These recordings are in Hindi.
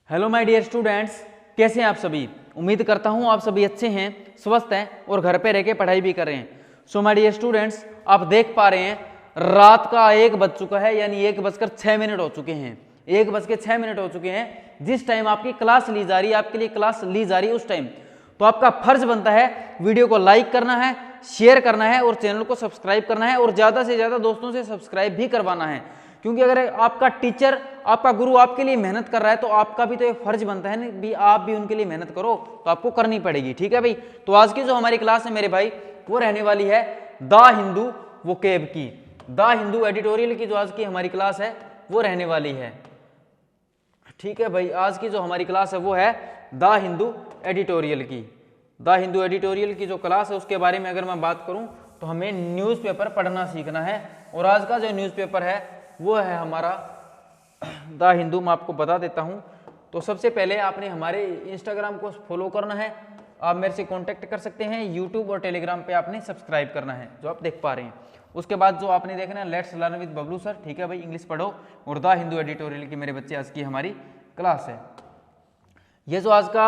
हेलो माय डियर स्टूडेंट्स, कैसे हैं आप सभी। उम्मीद करता हूं आप सभी अच्छे हैं, स्वस्थ हैं और घर पे रह के पढ़ाई भी कर रहे हैं। सो माय डियर स्टूडेंट्स, आप देख पा रहे हैं रात का 1 बज चुका है, यानी 1:06 हो चुके हैं। 1:06 हो चुके हैं। जिस टाइम आपकी क्लास ली जा रही है, आपके लिए क्लास ली जा रही है, उस टाइम तो आपका फर्ज बनता है वीडियो को लाइक करना है, शेयर करना है और चैनल को सब्सक्राइब करना है और ज़्यादा से ज़्यादा दोस्तों से सब्सक्राइब भी करवाना है। क्योंकि अगर आपका टीचर, आपका गुरु आपके लिए मेहनत कर रहा है तो आपका भी तो ये फर्ज बनता है ना भी आप भी उनके लिए मेहनत करो, तो आपको करनी पड़ेगी। ठीक है भाई। तो आज की जो हमारी क्लास है मेरे भाई, वो रहने वाली है द हिंदू वोकेब की। द हिंदू एडिटोरियल की जो आज की हमारी क्लास है वो रहने वाली है। ठीक है भाई, आज की जो हमारी क्लास है वो है द हिंदू एडिटोरियल की। द हिंदू एडिटोरियल की जो क्लास है उसके बारे में अगर मैं बात करूं तो हमें न्यूज़पेपर पढ़ना सीखना है। और आज का जो न्यूज़पेपर है वो है हमारा द हिंदू। मैं आपको बता देता हूं। तो सबसे पहले आपने हमारे इंस्टाग्राम को फॉलो करना है, आप मेरे से कांटेक्ट कर सकते हैं। यूट्यूब और टेलीग्राम पे आपने सब्सक्राइब करना है, जो आप देख पा रहे हैं। उसके बाद जो आपने देखना है let's learn with Bablu sir. ठीक है भाई, इंग्लिश पढ़ो। और द हिंदू एडिटोरियल की मेरे बच्चे आज की हमारी क्लास है। ये जो आज का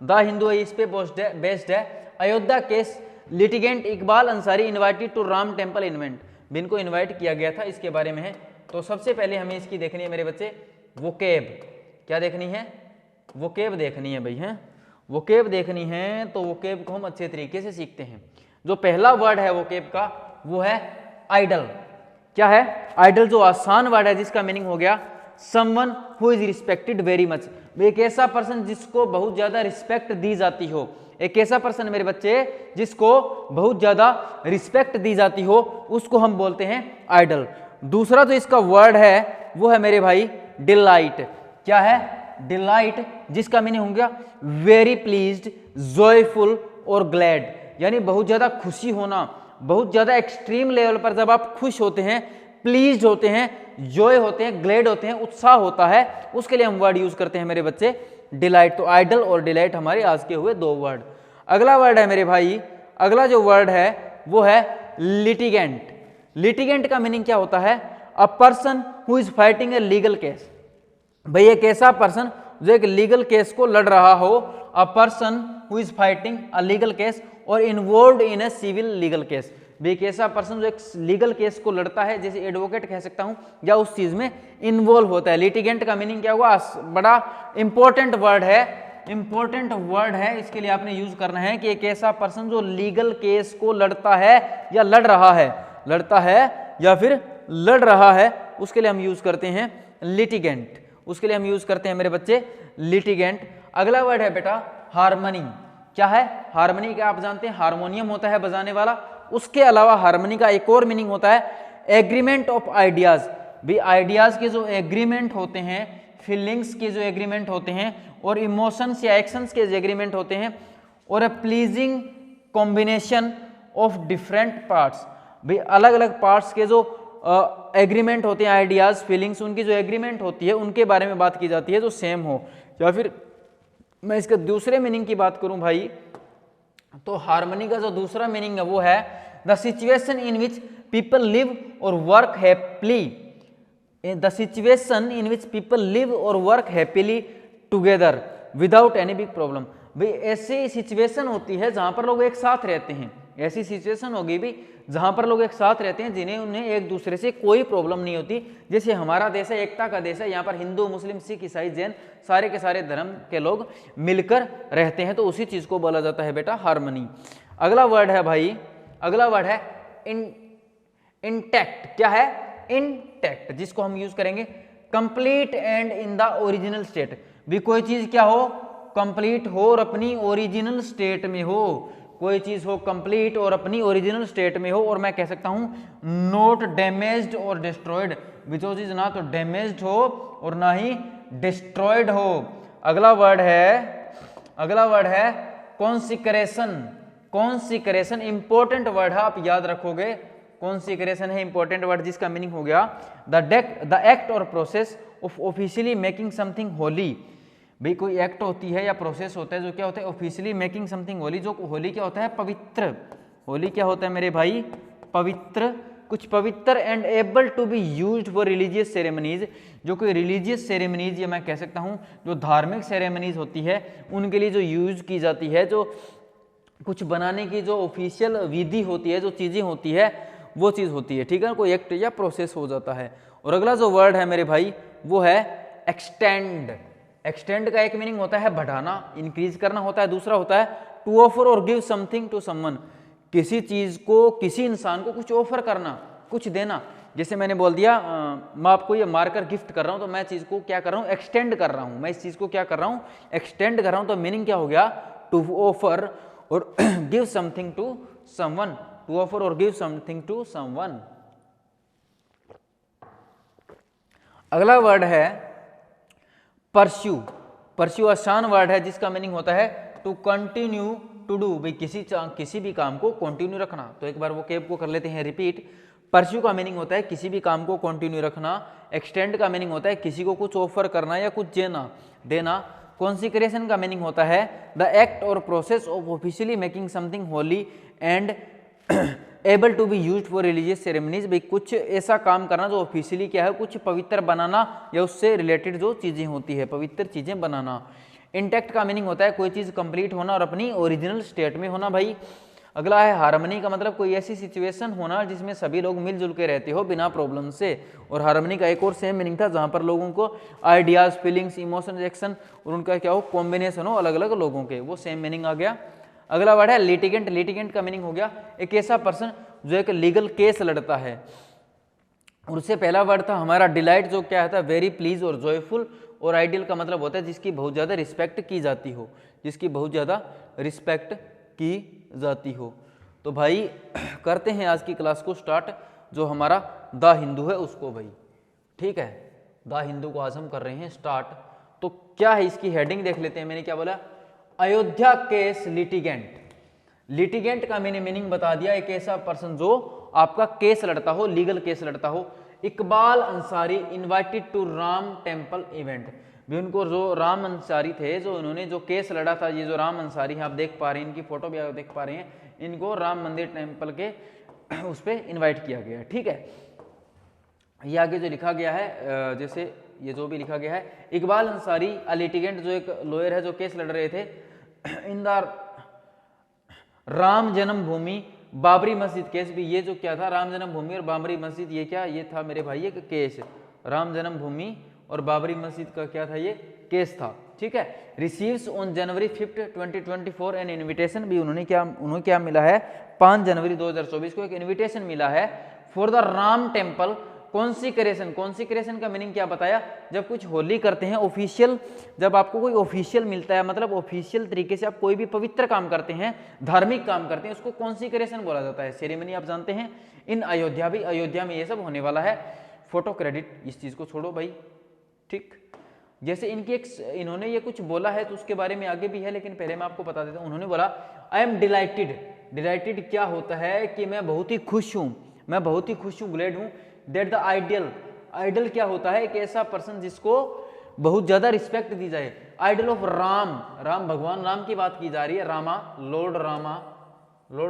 द हिंदू है इस पे बेस्ड है। Ayodhya case litigant Iqbal Ansari invited to Ram temple event. बिन को इन्वाइट किया गया था, इसके बारे में है। तो सबसे पहले हमें इसकी देखनी है मेरे बच्चे वोकेब। क्या देखनी है? वोकेब देखनी है भाई। हैं वोकेब देखनी है तो वोकेब को हम अच्छे तरीके से सीखते हैं। जो पहला वर्ड है वोकेब का वो है आइडल। क्या है? आइडल जो आसान वर्ड है जिसका मीनिंग हो गया someone who is respected very much. एक ऐसा पर्सन जिसको बहुत ज्यादा रिस्पेक्ट दी जाती हो। एक ऐसा पर्सन मेरे बच्चे जिसको बहुत ज्यादा रिस्पेक्ट दी जाती हो, उसको हम बोलते हैं आइडल। दूसरा जो इसका वर्ड है वो है मेरे भाई डिलाइट। क्या है? डिलाइट, जिसका मीनिंग हो गया वेरी प्लीज्ड, जॉयफुल और ग्लैड। यानी बहुत ज्यादा खुशी होना, बहुत ज्यादा एक्सट्रीम लेवल पर जब आप खुश होते हैं, प्लीज्ड होते हैं, जॉय होते हैं, ग्लैड होते हैं, उत्साह होता है, उसके लिए हम वर्ड यूज करते हैं मेरे बच्चे डिलाइट। तो आइडल और डिलाइट हमारे आज के हुए 2 वर्ड। अगला वर्ड है मेरे भाई, अगला जो वर्ड है वो है लिटिगेंट। लिटिगेंट का मीनिंग क्या होता है? अ person who is fighting a legal case. भाई एक ऐसा पर्सन जो एक लीगल केस को लड़ रहा हो। A person who is fighting a legal case और involved in a civil legal case. भाई एक ऐसा पर्सन जो एक लीगल केस को लड़ता है, जैसे एडवोकेट कह सकता हूं, या उस चीज में इन्वॉल्व होता है। लिटिगेंट का मीनिंग क्या हुआ? बड़ा इंपॉर्टेंट वर्ड है, इंपॉर्टेंट वर्ड है। इसके लिए आपने यूज करना है कि एक ऐसा पर्सन जो लीगल केस को लड़ता है या लड़ रहा है, लड़ता है या फिर लड़ रहा है, उसके लिए हम यूज करते हैं लिटिगेंट। उसके लिए हम यूज करते हैं मेरे बच्चे लिटिगेंट। अगला वर्ड है बेटा हार्मनी। क्या है? हार्मनी क्या आप जानते हैं? हारमोनियम होता है बजाने वाला। उसके अलावा हार्मनी का एक और मीनिंग होता है एग्रीमेंट ऑफ आइडियाज। भी आइडियाज के जो एग्रीमेंट होते हैं, फीलिंग्स के जो एग्रीमेंट होते हैं और इमोशंस या एक्शंस के जो एग्रीमेंट होते हैं, और a pleasing combination of different parts. भाई अलग अलग पार्ट्स के जो एग्रीमेंट होते हैं, आइडियाज, फीलिंग्स, उनकी जो एग्रीमेंट होती है उनके बारे में बात की जाती है जो सेम हो। या फिर मैं इसके दूसरे मीनिंग की बात करूं भाई, तो हार्मनी का जो दूसरा मीनिंग है वो है the situation in which people live और work happily. The situation in which people live और work happily together without any big problem. भाई ऐसी सिचुएशन होती है जहां पर लोग एक साथ रहते हैं। ऐसी सिचुएशन होगी भी जहां पर लोग एक साथ रहते हैं जिन्हें उन्हें एक दूसरे से कोई प्रॉब्लम नहीं होती। जैसे हमारा देश है, एकता का देश है, यहाँ पर हिंदू, मुस्लिम, सिख, ईसाई, जैन सारे के सारे धर्म के लोग मिलकर रहते हैं, तो उसी चीज को बोला जाता है बेटा हार्मनी। अगला वर्ड है भाई, अगला वर्ड है इंटैक्ट। क्या है? इंटैक्ट, जिसको हम यूज करेंगे complete and in the original state. भी कोई चीज क्या हो? कंप्लीट हो और अपनी ओरिजिनल स्टेट में हो। कोई चीज हो कंप्लीट और अपनी ओरिजिनल स्टेट में हो। और मैं कह सकता हूं नॉट डैमेज्ड और डिस्ट्रॉयड। जो चीज ना तो डैमेज्ड हो और ना ही डिस्ट्रॉयड हो। अगला वर्ड है कॉन्सिक्रेशन। कॉन्सिक्रेशन इंपॉर्टेंट वर्ड है, आप याद रखोगे। कॉन्सिक्रेशन है इंपॉर्टेंट वर्ड, जिसका मीनिंग हो गया the act or process of officially making something Holi. भाई कोई एक्ट होती है या प्रोसेस होता है जो क्या होता है ऑफिशियली मेकिंग समथिंग होली। जो होली क्या होता है? पवित्र। होली क्या होता है मेरे भाई? पवित्र कुछ पवित्र and able to be used for religious ceremonies, जो कोई रिलीजियस सेरेमनीज या मैं कह सकता हूँ जो धार्मिक सेरेमनीज होती है उनके लिए जो यूज की जाती है, जो कुछ बनाने की जो ऑफिशियल विधि होती है, जो चीज़ें होती है वो चीज़ होती है, ठीक है, कोई एक्ट या प्रोसेस हो जाता है। और अगला जो वर्ड है मेरे भाई वो है एक्सटेंड। एक्सटेंड का एक मीनिंग होता है बढ़ाना, इंक्रीज करना होता है, दूसरा होता है to offer or give something to someone, किसी चीज़ को, किसी इंसान को कुछ ऑफर करना, कुछ देना। जैसे मैंने बोल दिया मैं आपको ये मार्कर गिफ्ट कर रहा हूँ, तो मैं चीज़ को क्या कर रहा हूँ, एक्सटेंड कर रहा हूँ, मैं इस चीज़ को क्या कर रहा हूँ, एक्सटेंड कर रहा हूँ। तो मीनिंग क्या हो गया, to offer or give something to someone, to offer or give something to someone. अगला वर्ड है परस्यू। परस्यू आसान वर्ड है जिसका मीनिंग होता है टू कंटिन्यू टू डू, भाई किसी भी काम को कंटिन्यू रखना। तो एक बार वो केप को कर लेते हैं रिपीट। परस्यू का मीनिंग होता है किसी भी काम को कंटिन्यू रखना। एक्सटेंड का मीनिंग होता है किसी को कुछ ऑफर करना या कुछ देना। कॉन्सिक्रेशन का मीनिंग होता है the act or process of officially making something holy and able to be used for religious ceremonies, भाई कुछ ऐसा काम करना जो ऑफिशियली क्या है, कुछ पवित्र बनाना या उससे रिलेटेड जो चीज़ें होती है, पवित्र चीज़ें बनाना। इंटैक्ट का मीनिंग होता है कोई चीज़ कंप्लीट होना और अपनी ओरिजिनल स्टेट में होना भाई। अगला है हार्मनी का मतलब कोई ऐसी सिचुएशन होना जिसमें सभी लोग मिलजुल के रहते हो बिना प्रॉब्लम से। और हार्मनी का एक और सेम मीनिंग था जहाँ पर लोगों को आइडियाज, फीलिंग्स, इमोशन, एक्शन और उनका क्या हो, कॉम्बिनेशन हो अलग अलग लोगों के, वो सेम मीनिंग आ गया। अगला वर्ड है लिटिगेंट। लिटिगेंट का मीनिंग हो गया एक ऐसा पर्सन जो एक लीगल केस लड़ता है। और उससे पहला वर्ड था हमारा डिलाइट, जो क्या था वेरी प्लीज और जॉयफुल। और आइडियल का मतलब होता है जिसकी बहुत ज़्यादा रिस्पेक्ट की जाती हो, जिसकी बहुत ज़्यादा रिस्पेक्ट की जाती हो। तो भाई करते हैं आज की क्लास को स्टार्ट, जो हमारा द हिंदू है उसको भाई, ठीक है, द हिंदू को आज हम कर रहे हैं स्टार्ट। तो क्या है इसकी हेडिंग देख लेते हैं। मैंने क्या बोला, अयोध्या केस लिटिगेंट। लिटिगेंट का मैंने मीनिंग बता दिया, एक ऐसा पर्सन जो आपका केस लड़ता हो, लीगल केस लड़ता हो। Iqbal Ansari invited to Ram temple event, भी उनको जो राम अंसारी थे, जो उन्होंने जो केस लड़ा था, ये जो राम अंसारी हैं आप देख पा रहे हैं, इनकी फोटो भी आप देख पा रहे हैं, इनको राम मंदिर टेम्पल के उस पर इन्वाइट किया गया है, ठीक है। ये आगे जो लिखा गया है, जैसे ये जो भी लिखा गया है, इकबाल अंसारी अ लिटिगेंट, जो एक लॉयर है जो केस लड़ रहे थे इन द राम जन्मभूमि बाबरी मस्जिद केस। भी ये जो क्या था, राम जन्मभूमि और बाबरी मस्जिद, ये क्या, ये था मेरे भाई एक केस, राम जन्मभूमि और बाबरी मस्जिद का क्या था, ये केस था, ठीक है। Receives on January 5, 2024 an invitation, भी उन्हें क्या मिला है, 5 जनवरी 2024 को एक इन्विटेशन मिला है for the Ram temple consecration. Consecration का मीनिंग क्या बताया, जब कुछ होली करते हैं ऑफिशियल, जब आपको कोई ऑफिशियल मिलता है, मतलब ऑफिशियल तरीके से आप कोई भी पवित्र काम करते हैं, धार्मिक काम करते हैं, उसको कॉन्सिक्रेशन बोला जाता है। सेरेमनी आप जानते हैं इन अयोध्या, भी अयोध्या में ये सब होने वाला है। फोटो क्रेडिट, इस चीज को छोड़ो भाई, ठीक। जैसे इनकी एक इन्होंने ये कुछ बोला है तो उसके बारे में आगे भी है, लेकिन पहले मैं आपको बता देता हूँ। उन्होंने बोला आई एम डिलाइटेड। डिलाइटेड क्या होता है कि मैं बहुत ही खुश हूँ, मैं बहुत ही खुश हूँ, ग्लैड हूँ। दैट द आइडियल, आइडल क्या होता है, एक ऐसा पर्सन जिसको बहुत ज्यादा रिस्पेक्ट दी जाए। आइडल ऑफ राम, राम भगवान राम की बात की जा रही है, रामा, लॉर्ड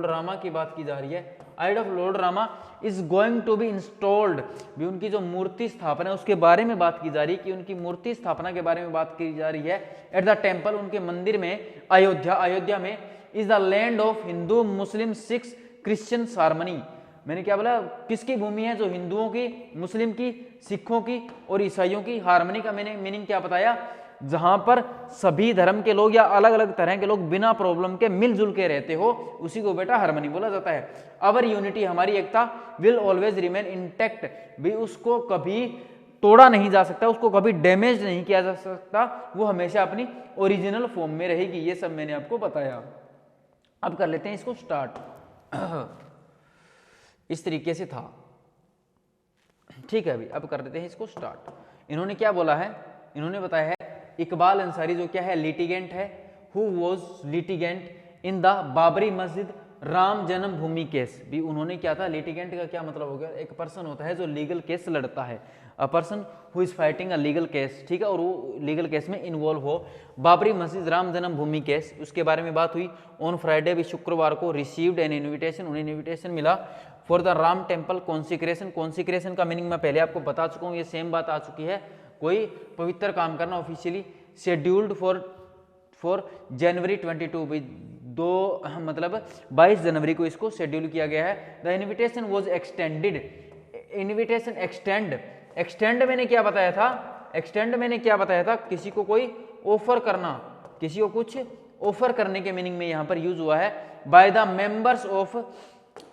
रामा की बात की जा रही है। Idol of lord Rama is going to be installed, भी उनकी जो मूर्ति स्थापना है उसके बारे में बात की जा रही है, कि उनकी मूर्ति स्थापना के बारे में बात की जा रही है। एट द टेम्पल, उनके मंदिर में, अयोध्या में, is the land of Hindu Muslim Sikhs Christian harmony. मैंने क्या बोला, किसकी भूमि है, जो हिंदुओं की, मुस्लिम की, सिखों की और ईसाइयों की। हार्मनी का मैंने मीनिंग क्या बताया, जहां पर सभी धर्म के लोग या अलग अलग तरह के लोग बिना प्रॉब्लम के मिलजुल के रहते हो, उसी को बेटा हार्मनी बोला जाता है। अवर यूनिटी, हमारी एकता, विल ऑलवेज रिमेन इंटैक्ट, भी उसको कभी तोड़ा नहीं जा सकता, उसको कभी डैमेज नहीं किया जा सकता, वो हमेशा अपनी ओरिजिनल फॉर्म में रहेगी। ये सब मैंने आपको बताया। अब कर लेते हैं इसको स्टार्ट। इस तरीके से था, ठीक है। अभी अब कर देते हैं इसको स्टार्ट। इन्होंने क्या बोला है, इन्होंने बताया है इकबाल अंसारी जो क्या है, लिटिगेंट है, who was litigant in the Babri मस्जिद राम जन्मभूमि केस भी उन्होंने क्या था, लिटिगेंट का क्या मतलब हो गया, एक पर्सन होता है जो लीगल केस लड़ता है, अ person who is fighting a legal case, ठीक है, और वो लीगल केस में इन्वॉल्व हो। बाबरी मस्जिद राम जन्मभूमि केस, उसके बारे में बात हुई। ऑन फ्राइडे भी शुक्रवार को रिसीव्ड एन इन्विटेशन, उन्हें इन्विटेशन मिला for the Ram temple consecration. Consecration का मीनिंग मैं पहले आपको बता चुका हूँ, ये सेम बात आ चुकी है, कोई पवित्र काम करना ऑफिशियली। शेड्यूल्ड फॉर जनवरी 22 दो मतलब 22 जनवरी को इसको शेड्यूल किया गया है। The invitation was extended, invitation extend मैंने क्या बताया था, एक्सटेंड मैंने क्या बताया था, किसी को कोई ऑफर करना, किसी को कुछ ऑफर करने के मीनिंग में यहां पर यूज हुआ है। By the members of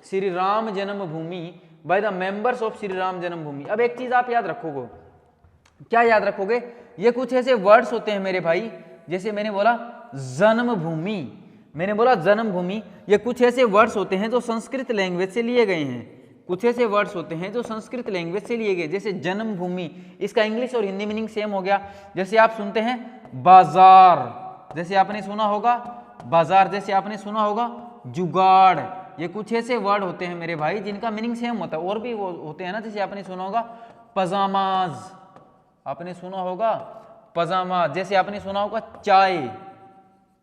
Shri Ram Janmabhoomi, by the members of Shri Ram Janmabhoomi. अब एक चीज आप याद रखोगे, क्या याद रखोगे, ये कुछ ऐसे वर्ड्स होते हैं मेरे भाई, जैसे मैंने बोला जन्मभूमि, मैंने बोला जन्मभूमि, ये कुछ ऐसे वर्ड्स होते हैं जो संस्कृत लैंग्वेज से लिए गए हैं, कुछ ऐसे वर्ड्स होते हैं जो संस्कृत लैंग्वेज से लिए गए। जैसे जन्मभूमि, इसका इंग्लिश और हिंदी मीनिंग सेम हो गया। जैसे आप सुनते हैं बाजार, जैसे आपने सुना होगा बाजार, जैसे आपने सुना होगा जुगाड़, ये कुछ ऐसे वर्ड होते हैं मेरे भाई जिनका मीनिंग सेम होता है। और भी वो होते हैं ना, जैसे आपने सुना होगा पजामाज, आपने सुना होगा पजामाज, जैसे आपने सुना होगा चाय,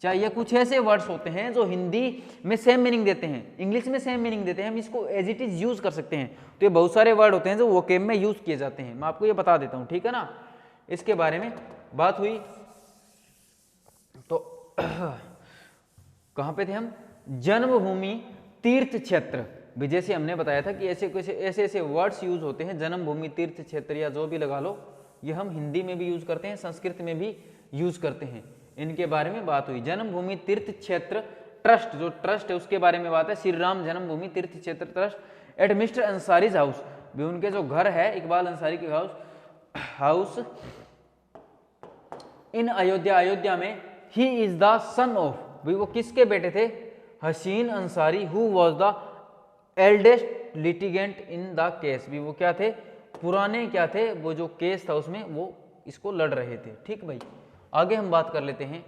चाहे ये कुछ ऐसे वर्ड्स होते हैं जो हिंदी में सेम मीनिंग देते हैं, इंग्लिश में सेम मीनिंग देते हैं, हम इसको एज इट इज यूज कर सकते हैं। तो ये बहुत सारे वर्ड होते हैं जो वोकेब में यूज किए जाते हैं, मैं आपको ये बता देता हूं, ठीक है ना। इसके बारे में बात हुई तो कहां पे थे हम, जन्मभूमि तीर्थ क्षेत्र भी, जैसे हमने बताया था कि ऐसे ऐसे वर्ड्स यूज होते हैं, जन्मभूमि तीर्थ क्षेत्र या जो भी लगा लो, ये हम हिंदी में भी यूज करते हैं, संस्कृत में भी यूज करते हैं। इनके बारे में बात हुई। जन्मभूमि तीर्थ क्षेत्र ट्रस्ट, जो ट्रस्ट है उसके बारे में बात है, श्री राम जन्मभूमि तीर्थ क्षेत्र trust at mister Ansaris house, भी उनके जो घर है इकबाल अंसारी के हाउस इन अयोध्या, अयोध्या में। He is the son of, भी वो किसके बेटे थे, हसीन Ansari, who was the eldest litigant in the case, भी वो क्या थे, पुराने क्या थे, वो जो केस था उसमें वो इसको लड़ रहे थे, ठीक भाई। आगे हम बात कर लेते हैं,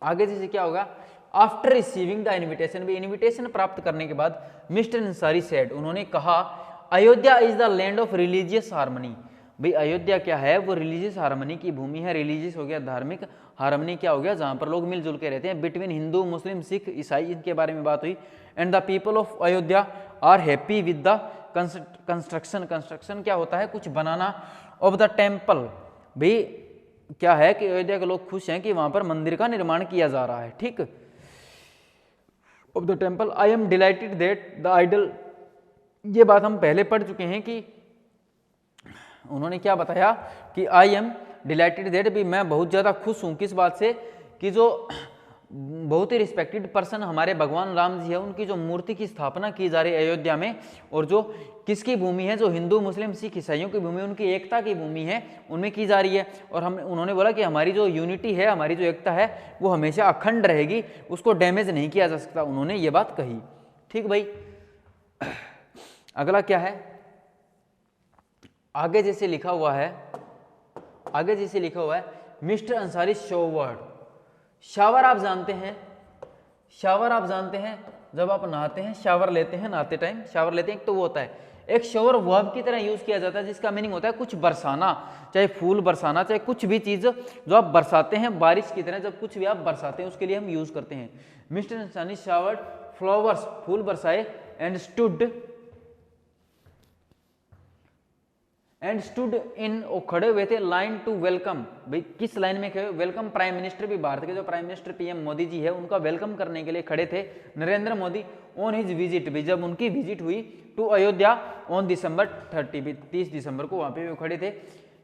आगे जैसे क्या होगा, आफ्टर रिसीविंग द इन्विटेशन, भी इन्विटेशन प्राप्त करने के बाद मिस्टर अंसारी सेड, उन्होंने कहा Ayodhya is the land of religious harmony, भाई अयोध्या क्या है, वो रिलीजियस हार्मनी की भूमि है। रिलीजियस हो गया धार्मिक, हार्मनी क्या हो गया, जहां पर लोग मिलजुल के रहते हैं, बिटवीन हिंदू मुस्लिम सिख ईसाई, इनके बारे में बात हुई। And the people of Ayodhya are happy with the construction, construction क्या होता है, कुछ बनाना, ऑफ द टेम्पल, भाई क्या है कि अयोध्या के लोग खुश हैं कि वहां पर मंदिर का निर्माण किया जा रहा है, ठीक। Of the temple I am delighted that the idol, ये बात हम पहले पढ़ चुके हैं कि उन्होंने क्या बताया कि आई एम डिलाइटेड दैट, भी मैं बहुत ज़्यादा खुश हूँ, किस बात से, कि जो बहुत ही रिस्पेक्टेड पर्सन हमारे भगवान राम जी है, उनकी जो मूर्ति की स्थापना की जा रही है अयोध्या में, और जो किसकी भूमि है, जो हिंदू मुस्लिम सिख ईसाइयों की भूमि, उनकी एकता की भूमि है, उनमें की जा रही है। और हम उन्होंने बोला कि हमारी जो यूनिटी है, हमारी जो एकता है, वो हमेशा अखंड रहेगी, उसको डैमेज नहीं किया जा सकता, उन्होंने ये बात कही, ठीक भाई। अगला क्या है, आगे जैसे लिखा हुआ है, आगे जैसे लिखा हुआ है मिस्टर अंसारी शॉवर, शावर आप जानते हैं, शावर आप जानते हैं, जब आप नहाते हैं शावर लेते हैं, नहाते टाइम शावर लेते हैं, तो वो होता है एक शॉवर, वर्ब की तरह यूज किया जाता है, जिसका मीनिंग होता है कुछ बरसाना, चाहे फूल बरसाना, चाहे कुछ भी चीज जो आप बरसाते हैं, बारिश की तरह जब कुछ भी आप बरसाते हैं उसके लिए हम यूज करते हैं। मिस्टर अंसारी शावर फ्लावर्स, फूल बरसाए, एंड स्टूड इन, वो खड़े हुए थे, लाइन टू वेलकम, भाई किस लाइन में खड़े, वेलकम प्राइम मिनिस्टर, भी भारत के जो prime minister PM Modi ji है, उनका वेलकम करने के लिए खड़े थे Narendra Modi, on his visit, भी जब उनकी विजिट हुई टू अयोध्या ऑन December 30, भी 30 दिसंबर को वहां पे वो खड़े थे।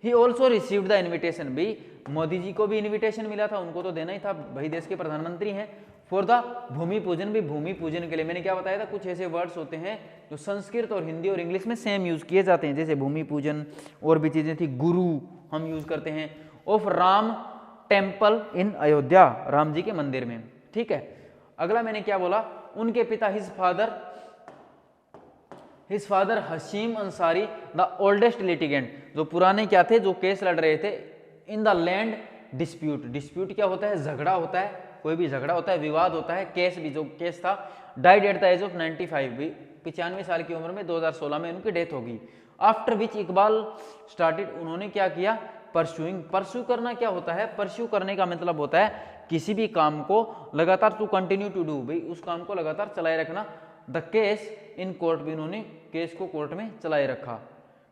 He also received the invitation, भी मोदी जी को भी इन्विटेशन मिला था, उनको तो देना ही था, भाई देश के प्रधानमंत्री हैं, फॉर द भूमि पूजन, भी भूमि पूजन के लिए। मैंने क्या बताया था, कुछ ऐसे वर्ड्स होते हैं जो संस्कृत और हिंदी और इंग्लिश में सेम यूज किए जाते हैं, जैसे भूमि पूजन, और भी चीजें थी, गुरु हम यूज करते हैं, of Ram temple in Ayodhya, Ram ji के मंदिर में, ठीक है। अगला मैंने क्या बोला, उनके पिता his father Hasim Ansari the oldest litigant, जो पुराने क्या थे, जो केस लड़ रहे थे, in the land dispute. Dispute क्या होता है? झगड़ा होता है, कोई भी झगड़ा होता है, विवाद होता है। केस भी, जो केस था, died at the age of 95, 95 साल की उम्र में 2016 में उनकी डेथ होगी। आफ्टर विच इकबाल स्टार्टेड, उन्होंने क्या किया? परस्यूइंग। परस्यू करना क्या होता है? परस्यू करने का मतलब होता है किसी भी काम को लगातार टू कंटिन्यू टू डू, भाई उस काम को लगातार चलाए रखना। द केस इन कोर्ट भी, उन्होंने केस को कोर्ट में चलाए रखा।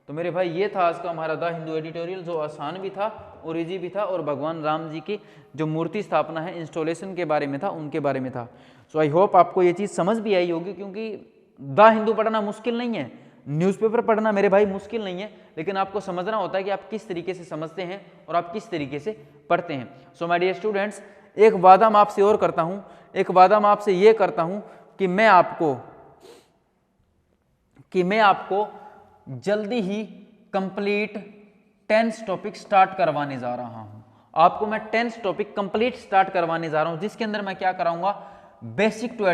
तो मेरे भाई ये था आज का हमारा द हिंदू एडिटोरियल, जो आसान भी था और इजी भी था, और भगवान राम जी की जो मूर्ति स्थापना है, इंस्टॉलेशन के बारे में था, उनके बारे में था। सो आई होप आपको ये चीज़ समझ भी आई होगी, क्योंकि द हिंदू पढ़ना मुश्किल नहीं है, न्यूज़पेपर पढ़ना मेरे भाई मुश्किल नहीं है, लेकिन आपको समझना होता है कि आप किस तरीके से समझते हैं और आप किस तरीके से पढ़ते हैं। सो माय डियर स्टूडेंट्स, एक वादा मैं आपसे और करता हूँ, एक वादा मैं आपसे ये करता हूँ कि मैं आपको जल्दी ही कंप्लीट 10 टॉपिक स्टार्ट करवाने जा रहा हूँ। आपको मैं 10 टॉपिक कंप्लीट स्टार्ट करवाने जा रहा हूँ, जिसके अंदर मैं क्या कराऊंगा? बेसिक टू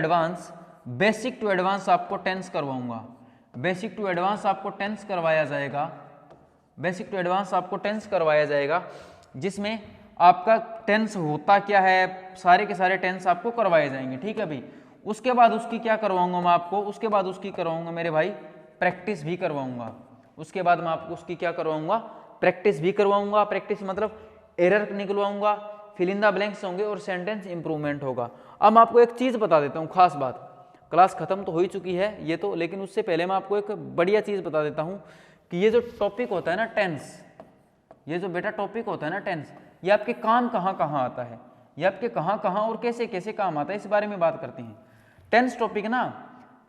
एडवांस आपको 10 करवाऊंगा। बेसिक टू एडवांस आपको 10 करवाया जाएगा। बेसिक टू एडवांस आपको 10 करवाया जाएगा, जिसमें आपका 10 होता क्या है, सारे के सारे 10 आपको करवाए जाएंगे, ठीक है भाई। उसके बाद उसकी क्या करवाऊंगा मैं आपको? उसके बाद उसकी करवाऊंगा मेरे भाई प्रैक्टिस भी करवाऊंगा। उसके बाद मैं आपको उसकी क्या करवाऊंगा? प्रैक्टिस भी करवाऊंगा। प्रैक्टिस मतलब एरर निकलवाऊंगा, फिल इन द ब्लैंक्स होंगे और सेंटेंस इंप्रूवमेंट होगा। अब मैं आपको एक चीज़ बता देता हूँ, खास बात, क्लास खत्म तो हो ही चुकी है ये तो, लेकिन उससे पहले मैं आपको एक बढ़िया चीज़ बता देता हूँ कि ये जो टॉपिक होता है ना टेंस, ये जो बेटा टॉपिक होता है ना टेंस, ये आपके काम कहाँ कहाँ आता है, ये आपके कहाँ कहाँ और कैसे कैसे काम आता है, इस बारे में बात करते हैं। टेंस टॉपिक ना,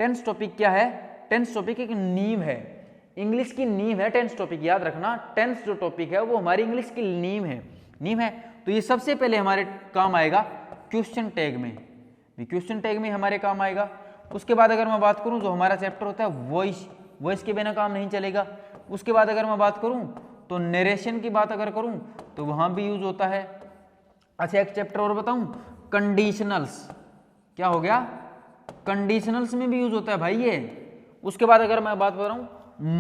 टेंस टॉपिक क्या है? टेंस टॉपिक एक नींव है, इंग्लिश की नींव है टेंस टॉपिक, याद रखना। टेंस जो टॉपिक है वो हमारी इंग्लिश की नींव है। तो ये सबसे पहले हमारे काम आएगा क्वेश्चन टैग में, क्वेश्चन टैग में हमारे काम आएगा। उसके बाद अगर मैं बात करूं, जो हमारा चैप्टर होता है वॉइस के बिना काम नहीं चलेगा। उसके बाद अगर मैं बात करूं तो नरेशन की बात अगर करूं तो वहां भी यूज होता है। अच्छा, एक चैप्टर और बताऊं, कंडीशनल्स। क्या हो गया? कंडीशनल्स में भी यूज होता है भाई ये। उसके बाद अगर मैं बात कर रहा हूं,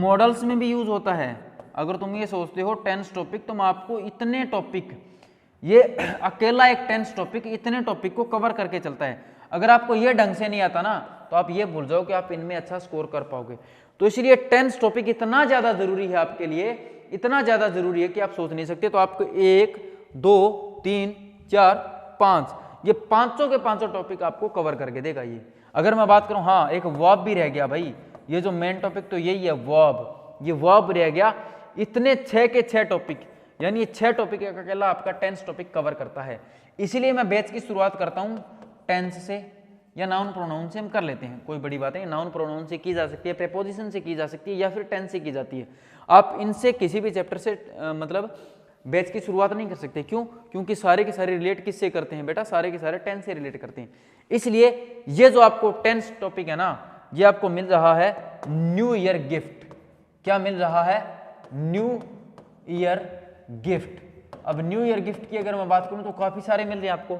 मॉडल्स में भी यूज होता है। अगर तुम ये सोचते हो टेंस टॉपिक, तो मैं आपको इतने टॉपिक, ये अकेला एक टेंस टॉपिक इतने टॉपिक को कवर करके चलता है। अगर आपको ये ढंग से नहीं आता ना, तो आप ये भूल जाओ कि आप इनमें अच्छा स्कोर कर पाओगे। तो इसलिए टेंस टॉपिक इतना ज्यादा जरूरी है आपके लिए, इतना ज्यादा जरूरी है कि आप सोच नहीं सकते। तो आपको 1 2 3 4 5, ये पांचों के पांचों टॉपिक आपको कवर करके देगा ये। अगर मैं बात करूं, हाँ एक वर्ब भी रह गया भाई, ये जो मेन टॉपिक तो यही है वर्ब, ये वर्ब रह गया। इतने 6 के 6 टॉपिक, यानी ये 6 टॉपिक अकेला आपका टेंस टॉपिक कवर करता है। इसीलिए मैं बैच की शुरुआत करता हूं टेंस से या नाउन प्रोनाउन से हम कर लेते हैं, कोई बड़ी बात नहीं। नाउन प्रोनाउन से की जा सकती है, प्रीपोजिशन से की जा सकती है, या फिर टेंस से की जाती है। आप इनसे किसी भी चैप्टर से मतलब बैच की शुरुआत नहीं कर सकते। क्यों? क्योंकि सारे के सारे रिलेट किससे करते हैं बेटा? सारे के सारे टेंस से रिलेट करते हैं। इसलिए ये जो आपको टेंस टॉपिक है ना, ये आपको मिल रहा है न्यू ईयर गिफ्ट। क्या मिल रहा है? New year gift. अब न्यू ईयर गिफ्ट की अगर मैं बात करूं तो काफी सारे मिल रहे हैं आपको।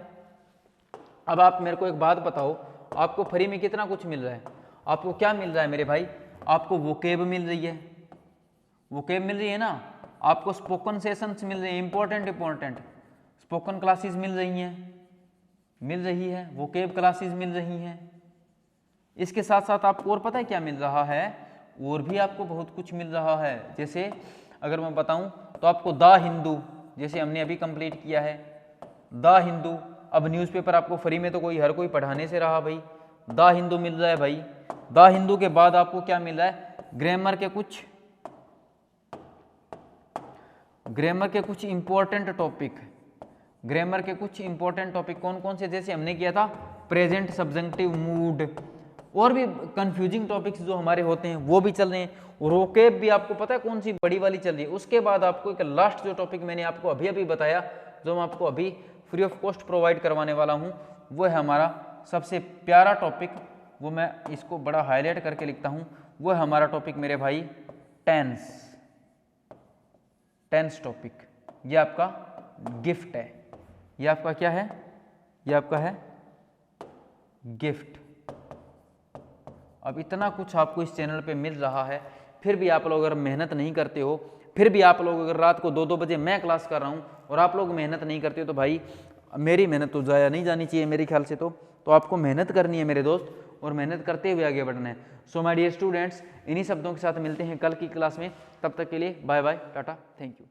अब आप मेरे को एक बात बताओ, आपको फ्री में कितना कुछ मिल रहा है? आपको क्या मिल रहा है मेरे भाई? आपको वोकेब मिल रही है, वोकेब मिल रही है ना, आपको स्पोकन सेशंस मिल रहे हैं, इंपॉर्टेंट स्पोकन क्लासेस मिल रही है, वोकेब क्लासेस मिल रही हैं। इसके साथ साथ आपको और पता है क्या मिल रहा है? और भी आपको बहुत कुछ मिल रहा है। जैसे अगर मैं बताऊं तो आपको द हिंदू, जैसे हमने अभी कंप्लीट किया है द हिंदू। अब न्यूज़पेपर आपको फ्री में तो हर कोई पढ़ाने से रहा भाई, द हिंदू मिल रहा है भाई। द हिंदू के बाद आपको क्या मिल रहा है? ग्रामर के कुछ इंपॉर्टेंट टॉपिक कौन कौन से? जैसे हमने किया था प्रेजेंट, सब्जेक्टिव, मूड, और भी कंफ्यूजिंग टॉपिक्स जो हमारे होते हैं वो भी चल रहे हैं। वोकेब भी आपको पता है कौन सी बड़ी वाली चल रही है। उसके बाद आपको एक लास्ट जो टॉपिक मैंने आपको अभी बताया, जो मैं आपको अभी फ्री ऑफ कॉस्ट प्रोवाइड करवाने वाला हूं, वो है हमारा सबसे प्यारा टॉपिक। वो मैं इसको बड़ा हाईलाइट करके लिखता हूं, वो है हमारा टॉपिक मेरे भाई टेंस टॉपिक। ये आपका गिफ्ट है, ये आपका क्या है? ये आपका है गिफ्ट। अब इतना कुछ आपको इस चैनल पे मिल रहा है, फिर भी आप लोग अगर मेहनत नहीं करते हो, फिर भी आप लोग अगर रात को 2-2 बजे मैं क्लास कर रहा हूँ और आप लोग मेहनत नहीं करते हो तो भाई मेरी मेहनत तो ज़ाया नहीं जानी चाहिए मेरे ख्याल से। तो आपको मेहनत करनी है मेरे दोस्त, और मेहनत करते हुए आगे बढ़ना है। सो माय डियर स्टूडेंट्स, इन्हीं शब्दों के साथ मिलते हैं कल की क्लास में। तब तक के लिए bye bye, tata, thank you.